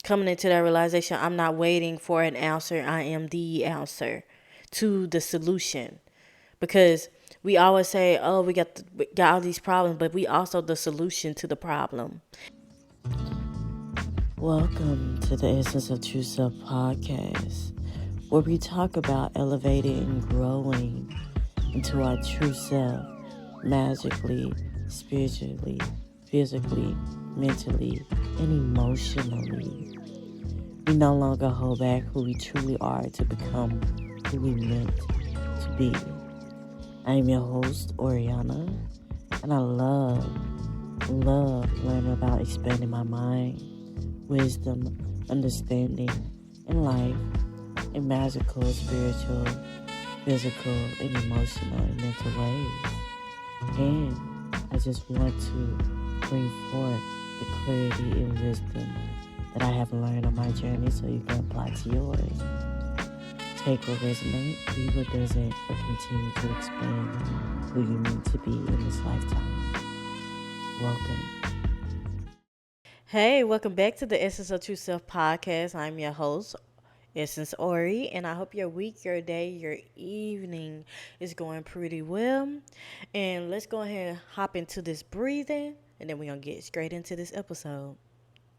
coming into that realization, I'm not waiting for an answer. I am the answer to the solution. Because we always say, oh, we got all these problems, but we also the solution to the problem. Welcome to the Essence of True Self podcast, where we talk about elevating and growing into our true self magically, spiritually, physically, mentally, and emotionally. We no longer hold back who we truly are to become who we meant to be. I am your host, Oriana, and I love learning about expanding my mind, wisdom, understanding, and life in magical, spiritual, physical, and emotional and mental ways. And I just want to bring forth the clarity and wisdom that I have learned on my journey so you can apply to yours. Take what resonates, leave what doesn't, but continue to expand who you need to be in this lifetime. Welcome. Hey, welcome back to the Essence of True Self podcast. I'm your host, Essence Ori, and I hope your week, your day, your evening is going pretty well. And let's go ahead and hop into this breathing, and then we're going to get straight into this episode.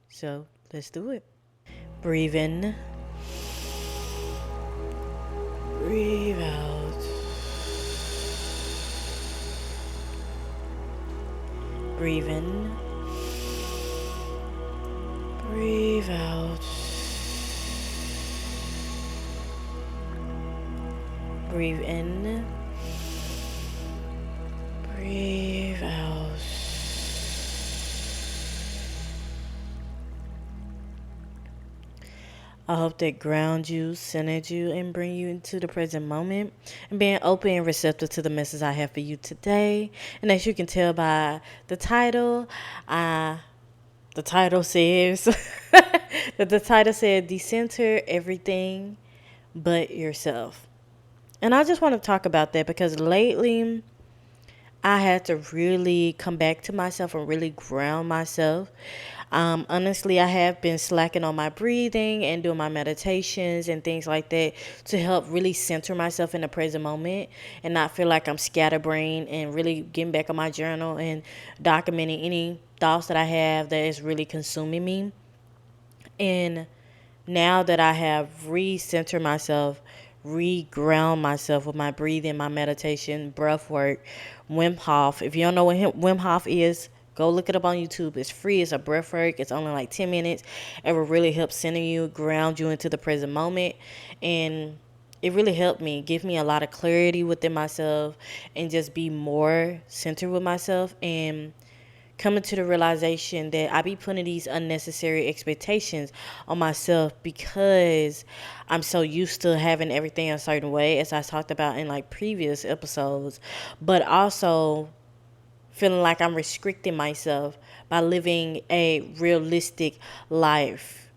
So let's do it. Breathe in. Breathe out. Breathe in. Breathe out. Breathe in. Breathe out. I hope that ground you, centered you, and bring you into the present moment and being open and receptive to the message I have for you today. And as you can tell by the title, the title says that the title said decenter everything but yourself. And I just want to talk about that because lately I had to really come back to myself and really ground myself. Honestly, I have been slacking on my breathing and doing my meditations and things like that to help really center myself in the present moment and not feel like I'm scatterbrained, and really getting back on my journal and documenting any thoughts that I have that is really consuming me. And now that I have re-centered myself, re-ground myself with my breathing, my meditation, breath work, Wim Hof. If you don't know what Wim Hof is, go look it up on YouTube. It's free. It's a breath work. It's only like 10 minutes. It will really help center you, ground you into the present moment. And it really helped me, give me a lot of clarity within myself and just be more centered with myself, and coming to the realization that I be putting these unnecessary expectations on myself because I'm so used to having everything a certain way, as I talked about in like previous episodes, but also feeling like I'm restricting myself by living a realistic life,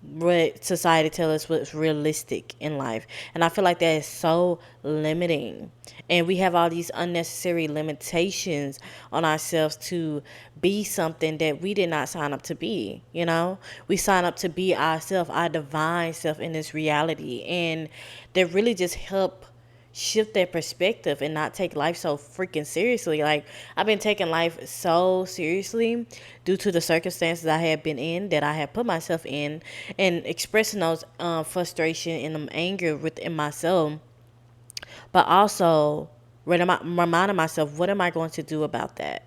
what society tells us what's realistic in life. And I feel like that is so limiting. And we have all these unnecessary limitations on ourselves to be something that we did not sign up to be, you know? We sign up to be ourselves, our divine self in this reality. And that really just help shift that perspective and not take life so freaking seriously. Like, I've been taking life so seriously due to the circumstances I have been in, that I have put myself in, and expressing those frustration and anger within myself, but also reminding myself, what am I going to do about that?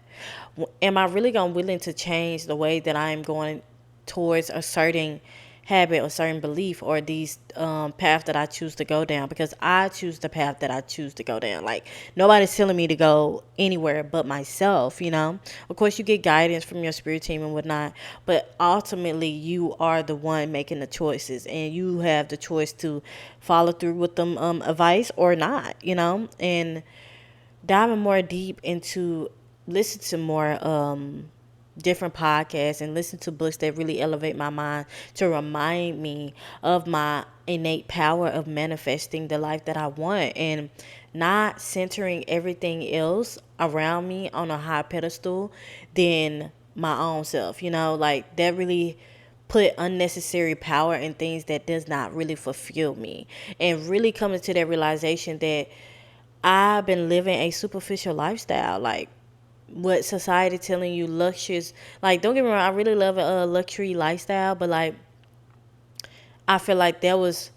Am I really going willing to change the way that I am going towards a certain habit or certain belief, or these path that I choose to go down? Because I choose the path that I choose to go down. Like, nobody's telling me to go anywhere but myself, you know? Of course, you get guidance from your spirit team and whatnot, but ultimately you are the one making the choices, and you have the choice to follow through with them advice or not, you know? And diving more deep into listen to more different podcasts and listen to books that really elevate my mind to remind me of my innate power of manifesting the life that I want, and not centering everything else around me on a high pedestal than my own self. You know, like, that really put unnecessary power in things that does not really fulfill me, and really coming to that realization that I've been living a superficial lifestyle, like what society telling you luxurious. Like, don't get me wrong, I really love a luxury lifestyle, but like I feel like there was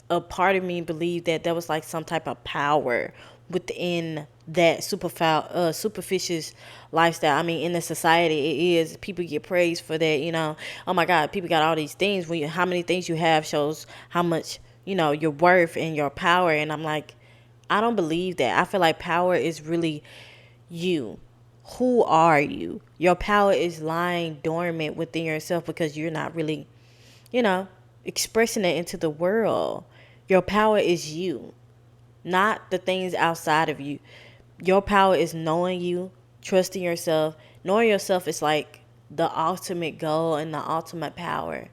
a part of me believed that there was like some type of power within that superficial lifestyle. I mean, in the society, it is, people get praised for that. Oh my God, people got all these things. How many things you have shows how much your worth and your power. And I'm like, I don't believe that. I feel like power is really you. Who are you? Your power is lying dormant within yourself because you're not really you know, expressing it into the world. Your power is you, not the things outside of you. Your power is knowing you, trusting yourself. Knowing yourself is like the ultimate goal and the ultimate power.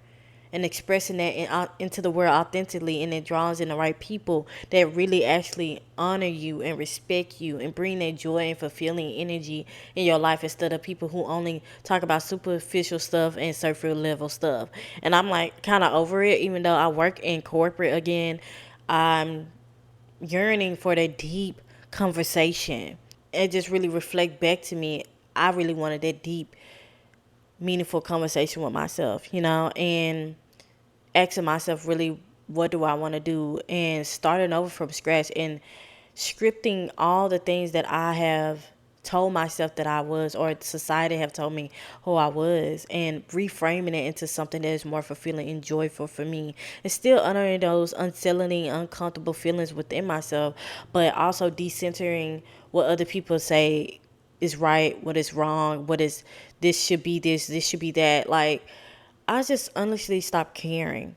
And expressing that into the world authentically, and it draws in the right people that really actually honor you and respect you and bring that joy and fulfilling energy in your life, instead of people who only talk about superficial stuff and surface level stuff. And I'm like kind of over it. Even though I work in corporate again, I'm yearning for that deep conversation. It just really reflect back to me. I really wanted that deep, meaningful conversation with myself, and asking myself really, what do I want to do, and starting over from scratch and scripting all the things that I have told myself that I was, or society have told me who I was, and reframing it into something that is more fulfilling and joyful for me, and still honoring those unsettling, uncomfortable feelings within myself, but also decentering what other people say is right, what is wrong, what is, this should be this should be that. Like, I just honestly stopped caring.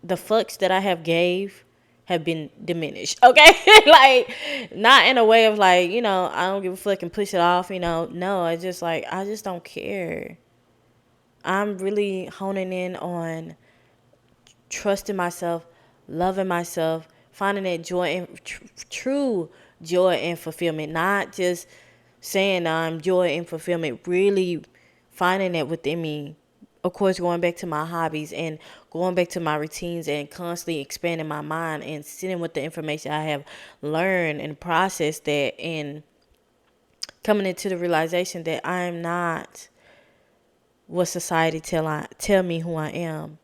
The fucks that I have gave have been diminished. Okay, like, not in a way of like, I don't give a fuck and push it off. No, it's just like, I just don't care. I'm really honing in on trusting myself, loving myself, finding that joy and true joy and fulfillment. Not just saying I'm joy and fulfillment, really finding that within me. Of course, going back to my hobbies and going back to my routines and constantly expanding my mind and sitting with the information I have learned and processed that, and coming into the realization that I am not what society tell me who I am.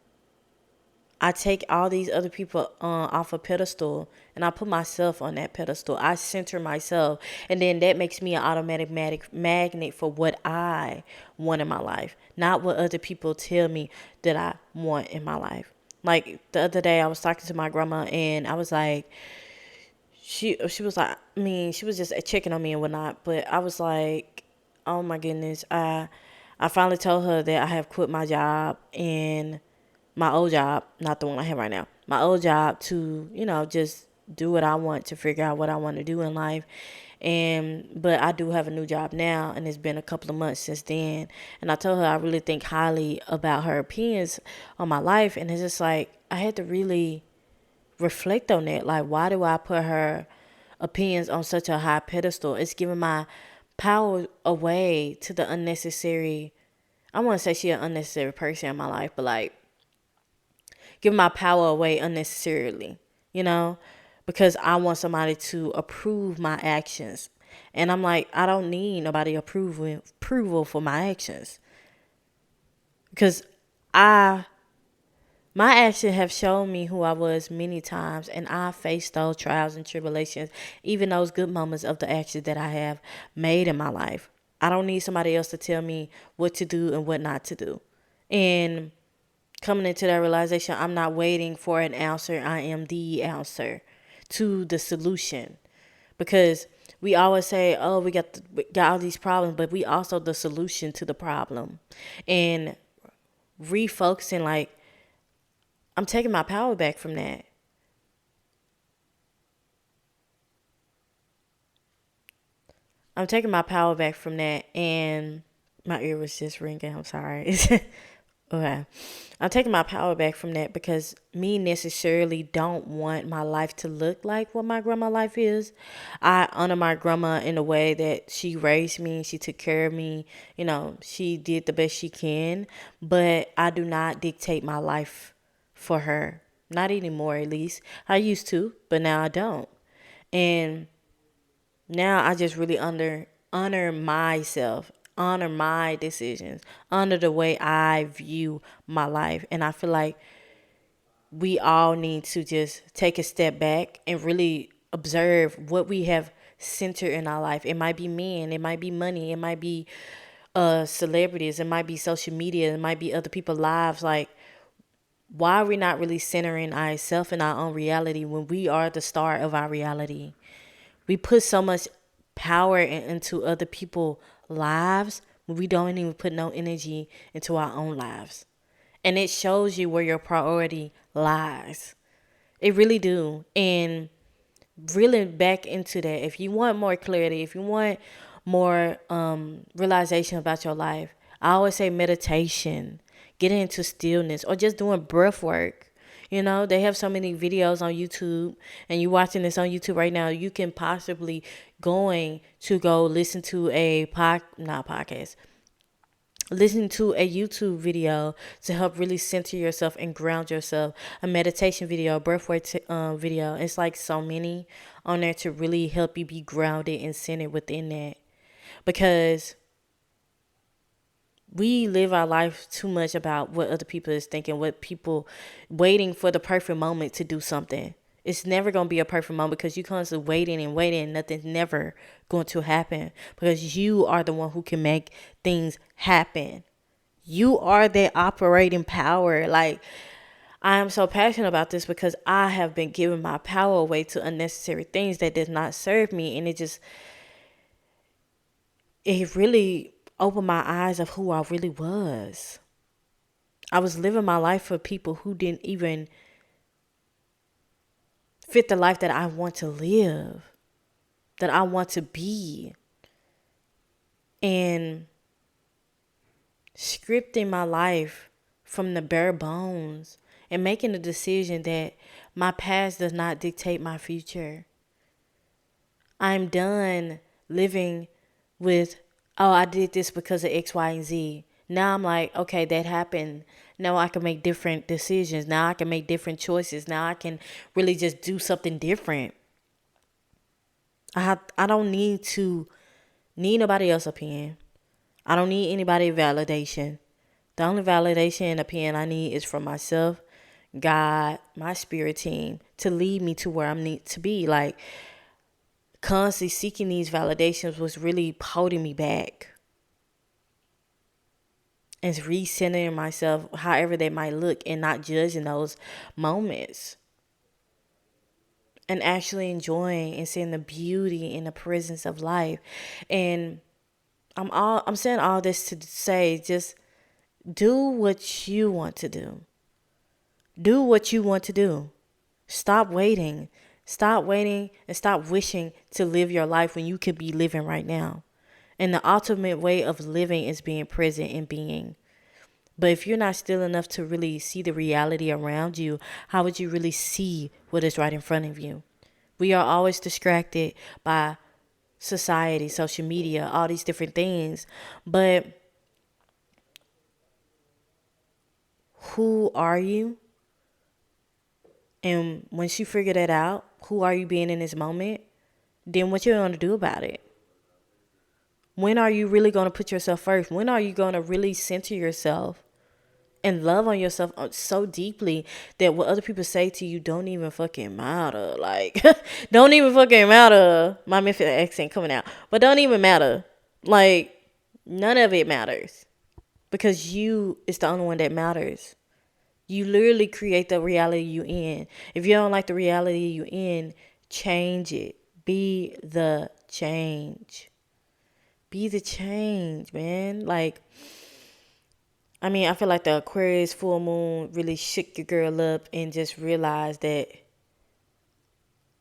I take all these other people off a pedestal, and I put myself on that pedestal. I center myself, and then that makes me an automatic magnet for what I want in my life, not what other people tell me that I want in my life. Like the other day, I was talking to my grandma, and I was like, she was like, I mean, she was just checking on me and whatnot, but I was like, oh my goodness, I finally told her that I have quit my job, and my old job, not the one I have right now, my old job, to, just do what I want, to figure out what I want to do in life. But I do have a new job now, and it's been a couple of months since then. And I told her I really think highly about her opinions on my life. And it's just like, I had to really reflect on that. Like, why do I put her opinions on such a high pedestal? It's giving my power away to the unnecessary. I want to say she an unnecessary person in my life, but like, giving my power away unnecessarily, you know, because I want somebody to approve my actions. And I'm like, I don't need nobody approval for my actions, because I my actions have shown me who I was many times, and I faced those trials and tribulations, even those good moments of the actions that I have made in my life. I don't need somebody else to tell me what to do and what not to do. And coming into that realization, I'm not waiting for an answer. I am the answer to the solution. Because we always say, oh, we got all these problems, but we also the solution to the problem. And refocusing, like, I'm taking my power back from that. I'm taking my power back from that. And my ear was just ringing. I'm sorry. Okay. I'm taking my power back from that because me necessarily don't want my life to look like what my grandma life is. I honor my grandma in the way that she raised me, she took care of me, she did the best she can, but I do not dictate my life for her. Not anymore, at least. I used to, but now I don't. And now I just really honor myself, honor my decisions, honor the way I view my life. And I feel like we all need to just take a step back and really observe what we have centered in our life. It might be men, it might be money, it might be celebrities, it might be social media, it might be other people's lives. Like, why are we not really centering ourselves in our own reality when we are the star of our reality? We put so much power into other people's lives when we don't even put no energy into our own lives. And it shows you where your priority lies. It really do. And really back into that, if you want more clarity, if you want more realization about your life, I always say meditation, getting into stillness, or just doing breath work. They have so many videos on YouTube, and you watching this on YouTube right now. You can possibly going to go listen to a not podcast, listen to a YouTube video to help really center yourself and ground yourself. A meditation video, breathwork video. It's like so many on there to really help you be grounded and centered within that. Because we live our life too much about what other people is thinking, what people waiting for the perfect moment to do something. It's never going to be a perfect moment because you constantly waiting and waiting and nothing's never going to happen because you are the one who can make things happen. You are the operating power. Like, I am so passionate about this because I have been giving my power away to unnecessary things that did not serve me. And it really opened my eyes of who I really was. I was living my life for people who didn't even fit the life that I want to live, that I want to be. And scripting my life from the bare bones and making the decision that my past does not dictate my future. I'm done living with, oh, I did this because of X, Y, and Z. Now I'm like, okay, that happened. Now I can make different decisions. Now I can make different choices. Now I can really just do something different. I don't need nobody else's opinion. I don't need anybody validation. The only validation and opinion I need is from myself, God, my spirit team to lead me to where I need to be. Like, constantly seeking these validations was really holding me back. And recentering myself, however they might look, and not judging those moments. And actually enjoying and seeing the beauty in the presence of life. And I'm saying all this to say, just do what you want to do. Do what you want to do. Stop waiting. Stop waiting and stop wishing to live your life when you could be living right now. And the ultimate way of living is being present and being. But if you're not still enough to really see the reality around you, how would you really see what is right in front of you? We are always distracted by society, social media, all these different things. But who are you? And once you figure that out, who are you being in this moment? Then what you're going to do about it? When are you really going to put yourself first? When are you going to really center yourself and love on yourself so deeply that what other people say to you don't even fucking matter? Like, don't even fucking matter. My Memphis accent coming out. But don't even matter. Like, none of it matters. Because you is the only one that matters. You literally create the reality you in. If you don't like the reality you in, change it. Be the change. Be the change, man. Like, I mean, I feel like the Aquarius full moon really shook your girl up and just realized that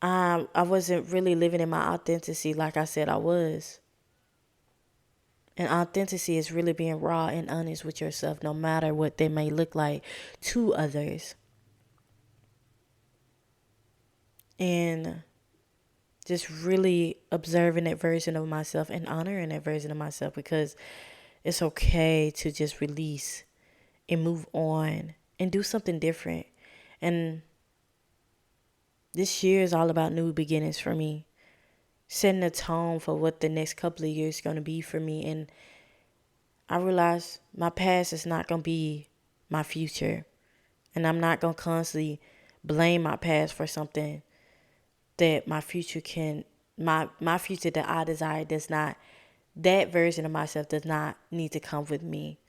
I wasn't really living in my authenticity like I said I was. And authenticity is really being raw and honest with yourself, no matter what they may look like to others. And just really observing that version of myself and honoring that version of myself, because it's okay to just release and move on and do something different. And this year is all about new beginnings for me, setting the tone for what the next couple of years is going to be for me. And I realize my past is not going to be my future. And I'm not going to constantly blame my past for something that my future that I desire does not, that version of myself does not need to come with me.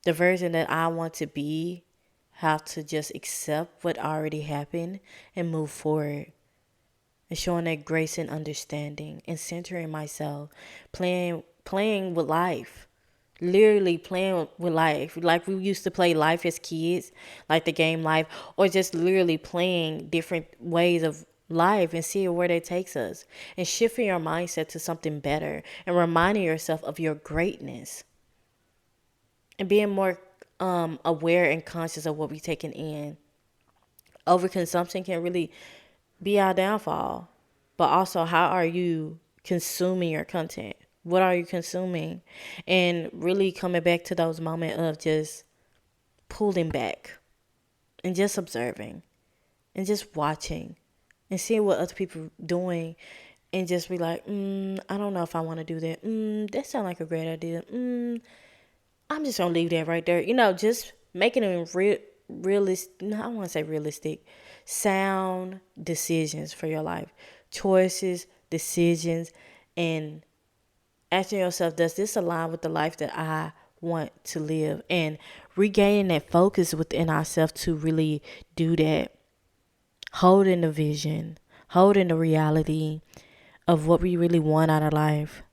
The version that I want to be have to just accept what already happened and move forward. And showing that grace and understanding and centering myself, playing with life. Literally playing with life. Like we used to play life as kids, like the game Life, or just literally playing different ways of life and seeing where that takes us. And shifting your mindset to something better and reminding yourself of your greatness. And being more aware and conscious of what we're taking in. Overconsumption can really be our downfall. But also, how are you consuming your content? What are you consuming? And really coming back to those moments of just pulling back and just observing and just watching and seeing what other people are doing, and just be like, I don't know if I want to do that. That sounds like a great idea. I'm just going to leave that right there. Just making it realistic. No, I want to say realistic. Sound decisions for your life. Choices, decisions, and asking yourself, does this align with the life that I want to live? And regaining that focus within ourselves to really do that. Holding the vision, holding the reality of what we really want out of life.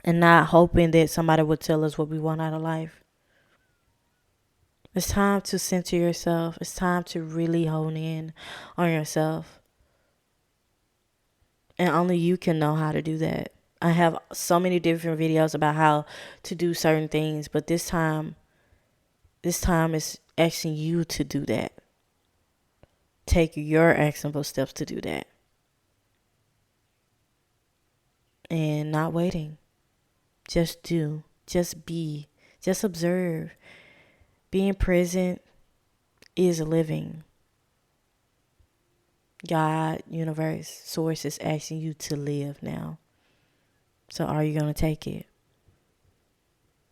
And not hoping that somebody would tell us what we want out of life. It's time to center yourself. It's time to really hone in on yourself. And only you can know how to do that. I have so many different videos about how to do certain things, but this time is asking you to do that. Take your actionable steps to do that. And not waiting. Just do. Just be. Just observe. Being present is living. God, universe, source is asking you to live now. So are you going to take it?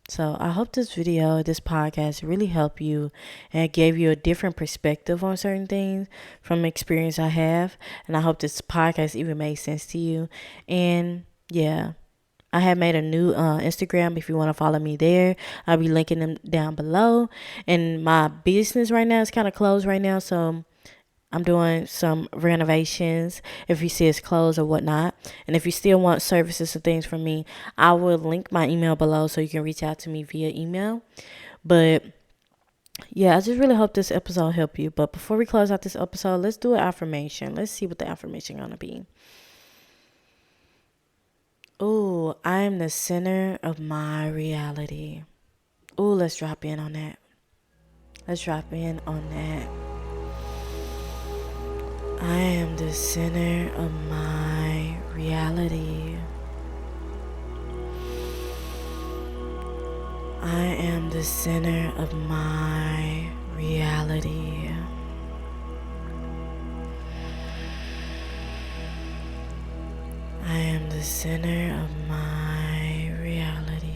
So I hope this podcast really helped you and gave you a different perspective on certain things from experience I have. And I hope this podcast even made sense to you. And yeah, I have made a new Instagram if you want to follow me there. I'll be linking them down below. And my business right now is kind of closed right now, so I'm doing some renovations if you see it's closed or whatnot. And if you still want services and things from me, I will link my email below so you can reach out to me via email. But yeah, I just really hope this episode helped you. But before we close out this episode, let's do an affirmation. Let's see what the affirmation gonna be. Ooh, I am the center of my reality. Ooh, let's drop in on that. I am the center of my reality. I am the center of my reality. I am the center of my reality.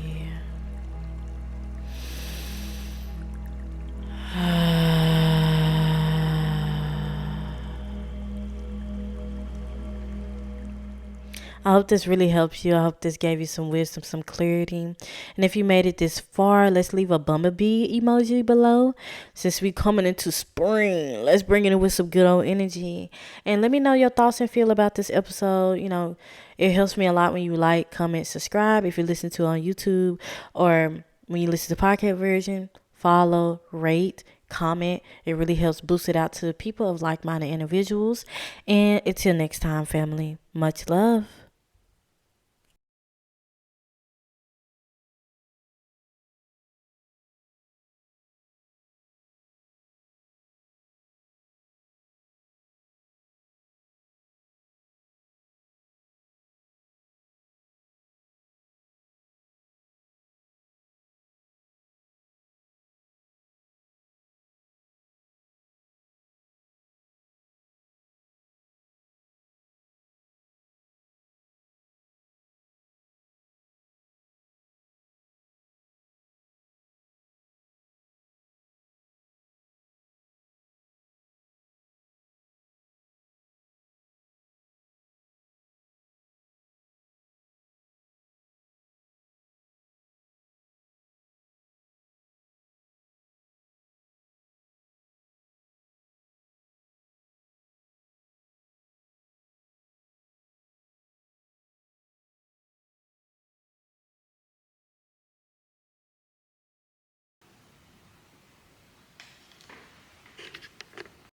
I hope this really helps you. I hope this gave you some wisdom, some clarity. And if you made it this far, let's leave a bumblebee emoji below. Since we coming into spring, let's bring it in with some good old energy. And let me know your thoughts and feel about this episode. It helps me a lot when you like, comment, subscribe. If you listen to it on YouTube, or when you listen to the podcast version, follow, rate, comment. It really helps boost it out to people of like-minded individuals. And until next time, family, much love.